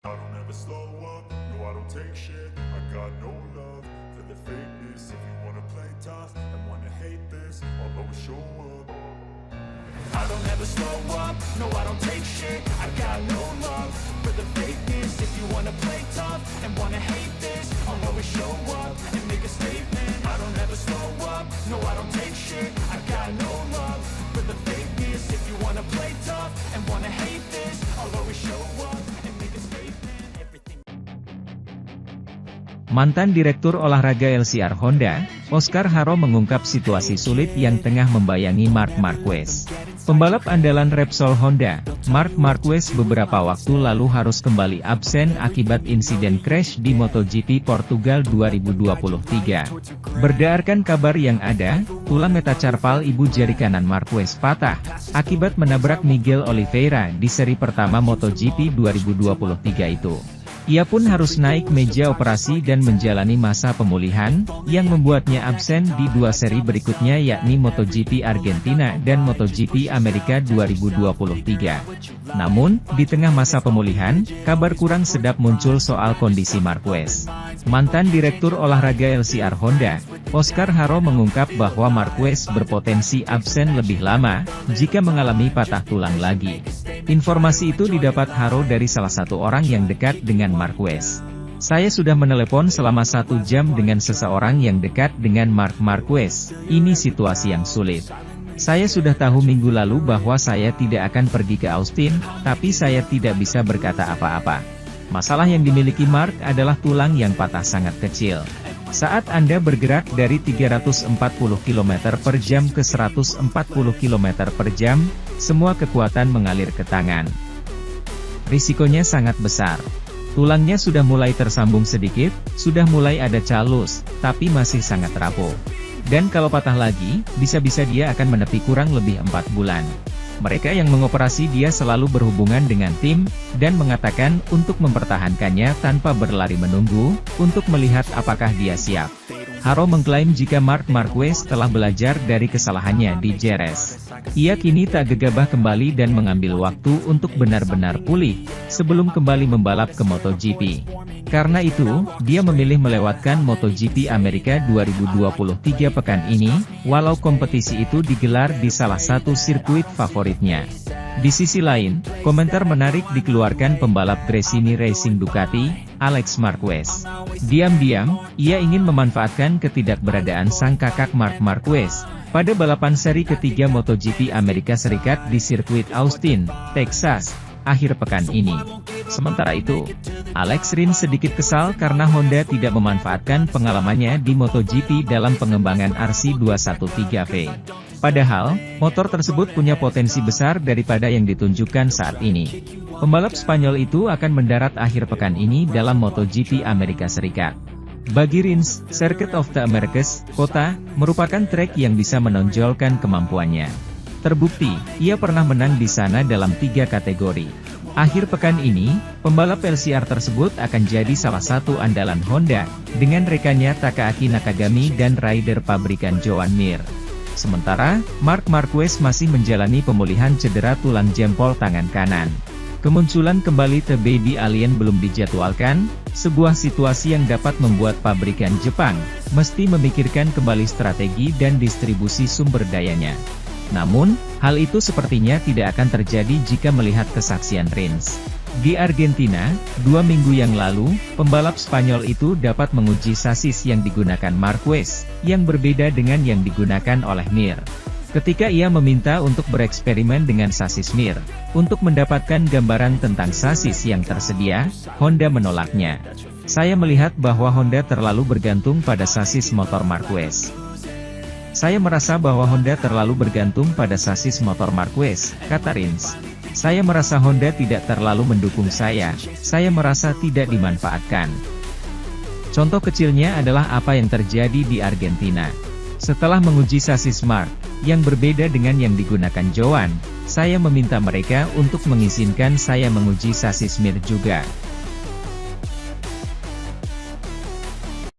I don't ever slow up, no I don't take shit. I got no love for the fakeness. If you wanna play tough and wanna hate this, I'll always show up. I don't ever slow up, no I don't take shit. I got no love for the fakeness. If you wanna play tough and wanna hate this, I'll always show up and make a statement. I don't ever slow up, no I don't take shit. I got no love for the fakeness. If you wanna play tough and wanna hate this, I'll always show up and make a statement. Everything. Mantan Direktur Olahraga LCR Honda, Oscar Haro mengungkap situasi sulit yang tengah membayangi Marc Marquez. Pembalap andalan Repsol Honda, Marc Marquez beberapa waktu lalu harus kembali absen akibat insiden crash di MotoGP Portugal 2023. Berdasarkan kabar yang ada, tulang metacarpal ibu jari kanan Marquez patah, akibat menabrak Miguel Oliveira di seri pertama MotoGP 2023 itu. Ia pun harus naik meja operasi dan menjalani masa pemulihan, yang membuatnya absen di dua seri berikutnya yakni MotoGP Argentina dan MotoGP Amerika 2023. Namun, di tengah masa pemulihan, kabar kurang sedap muncul soal kondisi Marquez. Mantan Direktur Olahraga LCR Honda, Oscar Haro mengungkap bahwa Marquez berpotensi absen lebih lama, jika mengalami patah tulang lagi. Informasi itu didapat Haro dari salah satu orang yang dekat dengan Marquez. Saya sudah menelepon selama 1 jam dengan seseorang yang dekat dengan Marc Marquez, ini situasi yang sulit. Saya sudah tahu minggu lalu bahwa saya tidak akan pergi ke Austin, tapi saya tidak bisa berkata apa-apa. Masalah yang dimiliki Marc adalah tulang yang patah sangat kecil. Saat Anda bergerak dari 340 km per jam ke 140 km per jam, semua kekuatan mengalir ke tangan. Risikonya sangat besar. Tulangnya sudah mulai tersambung sedikit, sudah mulai ada calus, tapi masih sangat rapuh. Dan kalau patah lagi, bisa-bisa dia akan menepi kurang lebih 4 bulan. Mereka yang mengoperasi dia selalu berhubungan dengan tim, dan mengatakan untuk mempertahankannya tanpa berlari menunggu, untuk melihat apakah dia siap. Haro mengklaim jika Marc Marquez telah belajar dari kesalahannya di Jerez. Ia kini tak gegabah kembali dan mengambil waktu untuk benar-benar pulih, sebelum kembali membalap ke MotoGP. Karena itu, dia memilih melewatkan MotoGP Amerika 2023 pekan ini, walau kompetisi itu digelar di salah satu sirkuit favoritnya. Di sisi lain, komentar menarik dikeluarkan pembalap Gresini Racing Ducati, Alex Marquez. Diam-diam, ia ingin memanfaatkan ketidakberadaan sang kakak Marc Marquez, pada balapan seri ketiga MotoGP Amerika Serikat di sirkuit Austin, Texas, akhir pekan ini. Sementara itu, Alex Rins sedikit kesal karena Honda tidak memanfaatkan pengalamannya di MotoGP dalam pengembangan RC213V. Padahal, motor tersebut punya potensi besar daripada yang ditunjukkan saat ini. Pembalap Spanyol itu akan mendarat akhir pekan ini dalam MotoGP Amerika Serikat. Bagi Rins, Circuit of the Americas, kota, merupakan trek yang bisa menonjolkan kemampuannya. Terbukti, ia pernah menang di sana dalam 3 kategori. Akhir pekan ini, pembalap LCR tersebut akan jadi salah satu andalan Honda, dengan rekannya Takaaki Nakagami dan rider pabrikan Joan Mir. Sementara, Marc Marquez masih menjalani pemulihan cedera tulang jempol tangan kanan. Kemunculan kembali The Baby Alien belum dijadwalkan, sebuah situasi yang dapat membuat pabrikan Jepang mesti memikirkan kembali strategi dan distribusi sumber dayanya. Namun, hal itu sepertinya tidak akan terjadi jika melihat kesaksian Rins. Di Argentina, 2 minggu yang lalu, pembalap Spanyol itu dapat menguji sasis yang digunakan Marquez, yang berbeda dengan yang digunakan oleh Mir. Ketika ia meminta untuk bereksperimen dengan sasis Mir, untuk mendapatkan gambaran tentang sasis yang tersedia, Honda menolaknya. Saya melihat bahwa Honda terlalu bergantung pada sasis motor Marquez. Saya merasa bahwa Honda terlalu bergantung pada sasis motor Marquez, kata Rins. Saya merasa Honda tidak terlalu mendukung saya merasa tidak dimanfaatkan. Contoh kecilnya adalah apa yang terjadi di Argentina. Setelah menguji sasis Marc, yang berbeda dengan yang digunakan Joan, saya meminta mereka untuk mengizinkan saya menguji sasis Mir juga.